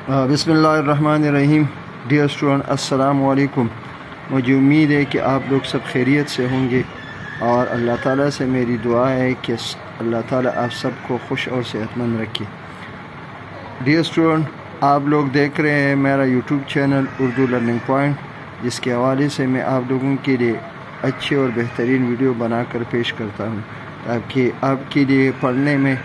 बिस्मिल्लाहिर्रहमानिर्रहीम। Dear student, अस्सलाम वालेकुम। मुझे उम्मीद है कि आप लोग सब खैरियत से होंगे और अल्लाह ताला से मेरी दुआ है कि अल्लाह ताला आप सबको खुश और सेहतमंद रखे। डियर स्टूडेंट, आप लोग देख रहे हैं मेरा YouTube channel Urdu learning point, जिसके हवाले से मैं आप लोगों के लिए अच्छे और बेहतरीन वीडियो बनाकर पेश करता हूँ ताकि आपके लिए पढ़ने में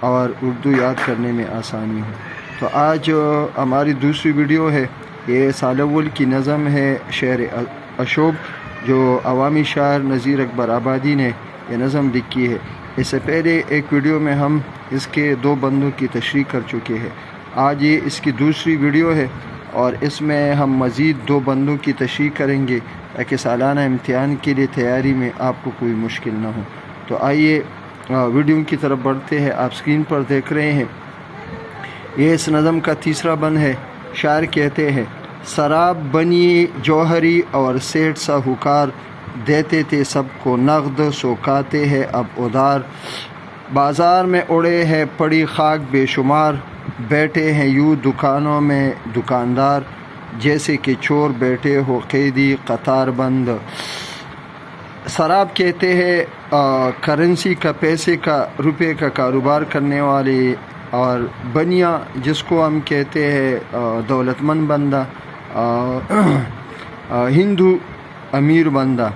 और उर्दू याद करने में आसानी हो। तो आज हमारी दूसरी वीडियो है। ये साल अव्वल की नज़म है शेर अशोक, जो अवामी शायर नज़ीर अकबर आबादी ने ये नज़म लिखी है। इससे पहले एक वीडियो में हम इसके दो बंदों की तशरीह कर चुके हैं। आज ये इसकी दूसरी वीडियो है और इसमें हम मज़ीद दो बंदों की तशरीह करेंगे ताकि सालाना इम्तिहान के लिए तैयारी में आपको कोई मुश्किल ना हो। तो आइए वीडियो की तरफ बढ़ते हैं। आप स्क्रीन पर देख रहे हैं, ये इस नज़म का तीसरा बंद है। शायर कहते हैं, शराब बनी जौहरी और सेठ साहूकार, देते थे सबको नगद सोकाते हैं अब उधार। बाज़ार में उड़े हैं पड़ी खाक बेशुमार, बैठे हैं यूँ दुकानों में दुकानदार, जैसे कि चोर बैठे हो कैदी कतार बंद। शराब कहते हैं करेंसी का, पैसे का, रुपए का कारोबार करने वाले, और बनिया जिसको हम कहते हैं दौलतमंद बंदा, हिंदू अमीर बंदा,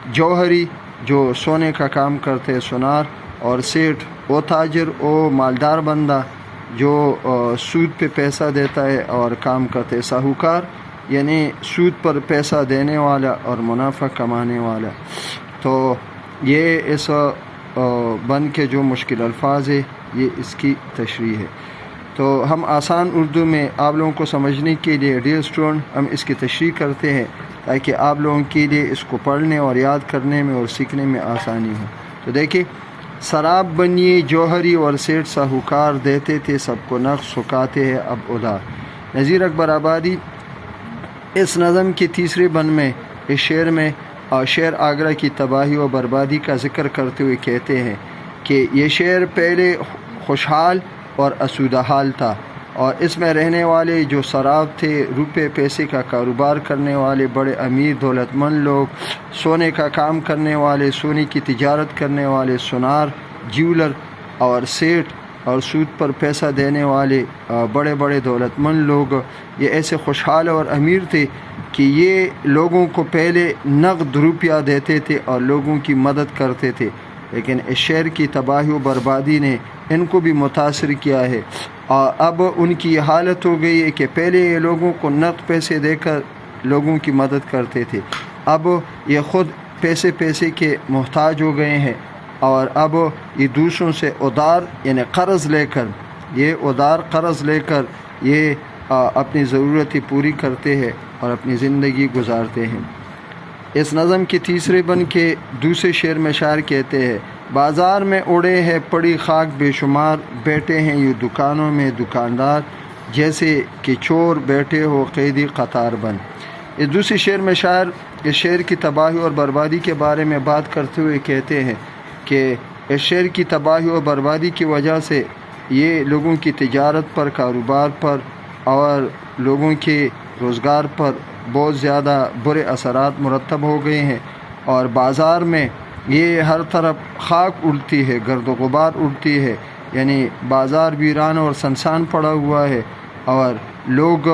जौहरी जो सोने का काम करते हैं सुनार, और सेठ वो ताजर वो मालदार बंदा जो सूद पे पैसा देता है और काम करते हैं, साहूकार यानी सूद पर पैसा देने वाला और मुनाफा कमाने वाला। तो ये इस बंद के जो मुश्किल अल्फाज है ये इसकी तशरीह है। तो हम आसान उर्दू में आप लोगों को समझने के लिए डियर स्टूडेंट हम इसकी तशरीह करते हैं ताकि आप लोगों के लिए इसको पढ़ने और याद करने में और सीखने में आसानी हो। तो देखिए, शराब बनिए जौहरी और सेठ साहूकार, देते थे सबको नक्श सुखाते हैं अब उधार। नज़ीर अकबर आबादी इस नज़म के तीसरे बंद में इस शेर में शेर आगरा की तबाही और बर्बादी का ज़िक्र करते हुए कहते हैं कि ये शेर पहले खुशहाल और आसूदा हाल था और इसमें रहने वाले जो शराब थे, रुपए पैसे का कारोबार करने वाले बड़े अमीर दौलतमंद लोग, सोने का काम करने वाले, सोने की तिजारत करने वाले सुनार, ज्यूलर और सेठ और सूद पर पैसा देने वाले बड़े बड़े दौलतमंद लोग, ये ऐसे खुशहाल और अमीर थे कि ये लोगों को पहले नगद रुपया देते थे और लोगों की मदद करते थे। लेकिन इस शहर की तबाही और बर्बादी ने इनको भी मुतासिर किया है और अब उनकी हालत हो गई है कि पहले ये लोगों को नकद पैसे देकर लोगों की मदद करते थे, अब ये ख़ुद पैसे के मोहताज हो गए हैं और अब ये दूसरों से उधार यानी कर्ज़ लेकर, ये उधार कर्ज़ लेकर ये अपनी ज़रूरतें पूरी करते हैं और अपनी ज़िंदगी गुजारते हैं। इस नज़म के तीसरे बंद के दूसरे शेर में शायर कहते हैं, बाज़ार में उड़े हैं पड़ी खाक बेशुमार, बैठे हैं यूँ दुकानों में दुकानदार, जैसे कि चोर बैठे हो कैदी कतार बंद। इस दूसरे शेर में शायर इस शेर की तबाही और बर्बादी के बारे में बात करते हुए कहते हैं कि इस शेर की तबाही और बर्बादी की वजह से ये लोगों की तिजारत पर, कारोबार पर और लोगों के रोज़गार पर बहुत ज़्यादा बुरे असरात मुरतब हो गए हैं और बाज़ार में ये हर तरफ खाक उड़ती है, गर्द गुबार उड़ती है, यानी बाज़ार वीरान और सुनसान पड़ा हुआ है और लोग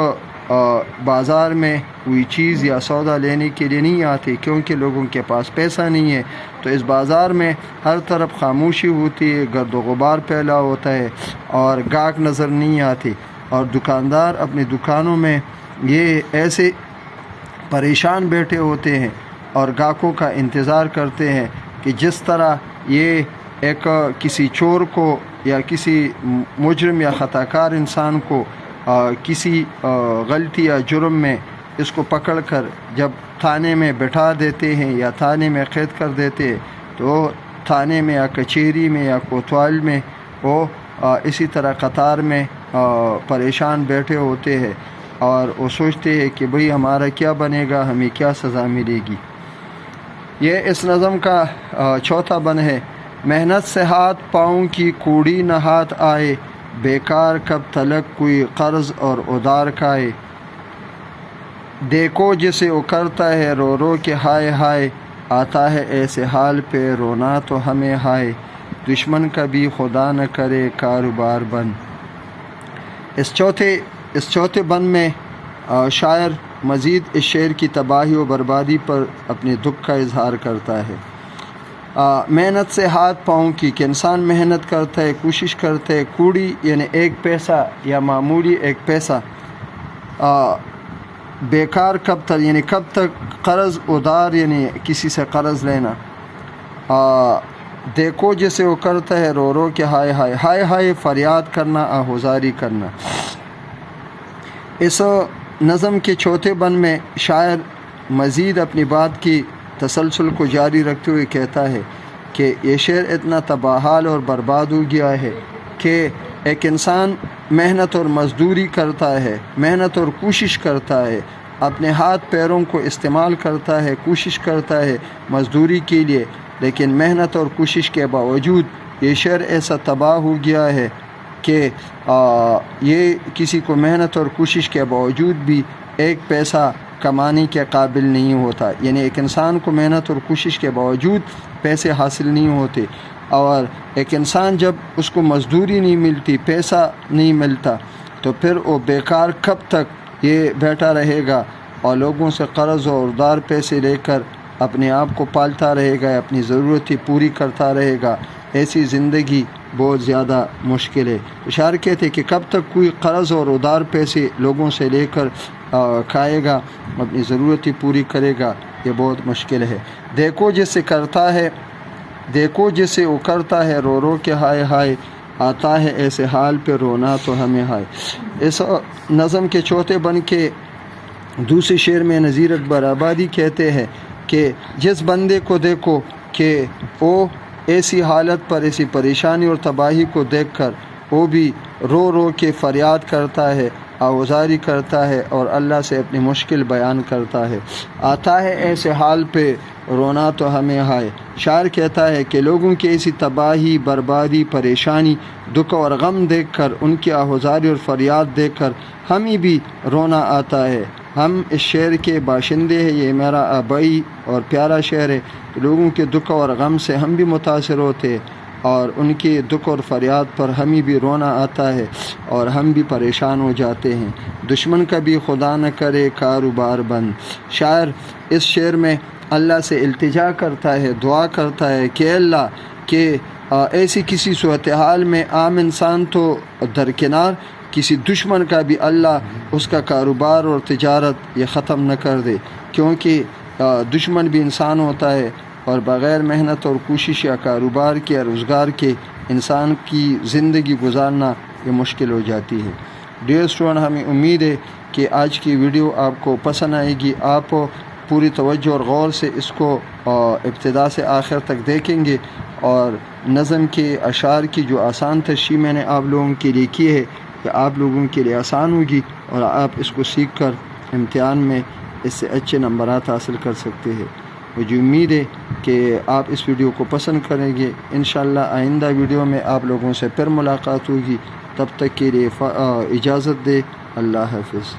बाज़ार में कोई चीज़ या सौदा लेने के लिए नहीं आते क्योंकि लोगों के पास पैसा नहीं है। तो इस बाज़ार में हर तरफ खामोशी होती है, गर्द गुबार फैला होता है और गाहक नज़र नहीं आते और दुकानदार अपनी दुकानों में ये ऐसे परेशान बैठे होते हैं और गाहकों का इंतज़ार करते हैं कि जिस तरह ये एक किसी चोर को या किसी मुजरिम या ख़ताकार इंसान को किसी गलती या जुर्म में इसको पकड़कर जब थाने में बैठा देते हैं या थाने में कैद कर देते हैं, तो थाने में या कचहरी में या कोतवाल में वो इसी तरह कतार में परेशान बैठे होते हैं और वो सोचते हैं कि भाई हमारा क्या बनेगा, हमें क्या सज़ा मिलेगी। ये इस नज़म का चौथा बंद है। मेहनत से हाथ पाँव की कूड़ी न हाथ आए, بیکار کب تلک کوئی قرض اور ادار کھائے، دیکھو جسے وہ کرتا ہے رو رو کے ہائے ہائے، آتا ہے ایسے حال پہ رونا تو ہمیں ہائے، دشمن کا بھی خدا نہ کرے کاروبار بند۔ اس چوتھے بند میں شاعر مزید اس شعر کی تباہی و بربادی پر اپنے دکھ کا اظہار کرتا ہے۔ محنت سے ہاتھ پاؤں کی، کہ انسان محنت کرتا ہے، کوشش کرتا ہے، کوڑی یعنی ایک پیسہ یا معمولی ایک پیسہ بیکار کب تک، یعنی کب تک قرض ادار یعنی کسی سے قرض لینا، دیکھو جسے وہ کرتا ہے رو رو کے ہائے ہائے، ہائے ہائے فریاد کرنا، آہوزاری کرنا۔ اس نظم کے چوتھے بند میں شاعر مزید اپنی بات کی تسلسل کو جاری رکھتے ہوئے کہتا ہے کہ یہ شعر اتنا تباہ حال اور برباد ہو گیا ہے کہ ایک انسان محنت اور مزدوری کرتا ہے، محنت اور کوشش کرتا ہے، اپنے ہاتھ پیروں کو استعمال کرتا ہے، کوشش کرتا ہے مزدوری کے لیے، لیکن محنت اور کوشش کے باوجود یہ شعر ایسا تباہ ہو گیا ہے کہ یہ کسی کو محنت اور کوشش کے باوجود بھی ایک پیسہ کمانے کے قابل نہیں ہوتا، یعنی ایک انسان کو محنت اور کوشش کے باوجود پیسے حاصل نہیں ہوتے، اور ایک انسان جب اس کو مزدوری نہیں ملتی، پیسہ نہیں ملتا، تو پھر وہ بیکار کب تک یہ بیٹھا رہے گا اور لوگوں سے قرض اور ادھار پیسے لے کر اپنے آپ کو پالتا رہے گا، اپنی ضرورتیں پوری کرتا رہے گا۔ ایسی زندگی بہت زیادہ مشکل ہے۔ شاعر کہتے کہ کب تک کوئی قرض اور ادھار پیسے لوگوں سے لے کر کھائے گا، اپنی ضرورتیں پوری کرے گا، یہ بہت مشکل ہے۔ دیکھو جسے کرتا ہے، دیکھو جسے وہ کرتا ہے رو رو کے ہائے ہائے، آتا ہے ایسے حال پہ رونا تو ہمیں ہائے۔ اس نظم کے چوتھے بند کے دوسرے شعر میں نذیر اکبر آبادی کہتے ہیں کہ جس بندے کو دیکھو کہ وہ ایسی حالت پر، ایسی پریشانی اور تباہی کو دیکھ کر وہ بھی رو رو کے فریاد کرتا ہے، آوازاری کرتا ہے اور اللہ سے اپنی مشکل بیان کرتا ہے، آتا ہے ایسے حال پہ رونا تو ہمیں ہائے۔ شاعر کہتا ہے کہ لوگوں کی ایسی تباہی، بربادی، پریشانی، دکھ اور غم دیکھ کر، ان کی آہوزاری اور فریاد دیکھ کر ہمیں بھی رونا آتا ہے۔ ہم اس شہر کے باشندے ہیں، یہ میرا آبائی اور پیارا شہر ہے، لوگوں کے دکھ اور غم سے ہم بھی متاثر ہوتے ہیں، اور ان کے دکھ اور فریاد پر ہمیں بھی رونا آتا ہے اور ہم بھی پریشان ہو جاتے ہیں۔ دشمن کا بھی خدا نہ کرے کاروبار بند۔ شاعر اس شعر میں اللہ سے التجا کرتا ہے، دعا کرتا ہے کہ اللہ کہ ایسی کسی صورتحال میں عام انسان تو درکنار، کسی دشمن کا بھی اللہ اس کا کاروبار اور تجارت یہ ختم نہ کر دے، کیونکہ دشمن بھی انسان ہوتا ہے اور بغیر محنت اور کوشش یا کاروبار کے یا روزگار کے انسان کی زندگی گزارنا یہ مشکل ہو جاتی ہے۔ ڈیئر اسٹوڈنٹ، ہمیں امید ہے کہ آج کی ویڈیو آپ کو پسند آئے گی، آپ پوری توجہ اور غور سے اس کو ابتدا سے آخر تک دیکھیں گے، اور نظم کے اشعار کی جو آسان تشریح میں نے آپ لوگوں کے لیے کی ہے کہ آپ لوگوں کے لیے آسان ہوگی اور آپ اس کو سیکھ کر امتحان میں اس سے اچھے نمبرات حاصل کر سکتے ہیں۔ مجھے امید ہے کہ آپ اس ویڈیو کو پسند کریں گے۔ انشاءاللہ آئندہ ویڈیو میں آپ لوگوں سے پھر ملاقات ہوگی، تب تک کے لیے اجازت دے، اللہ حافظ۔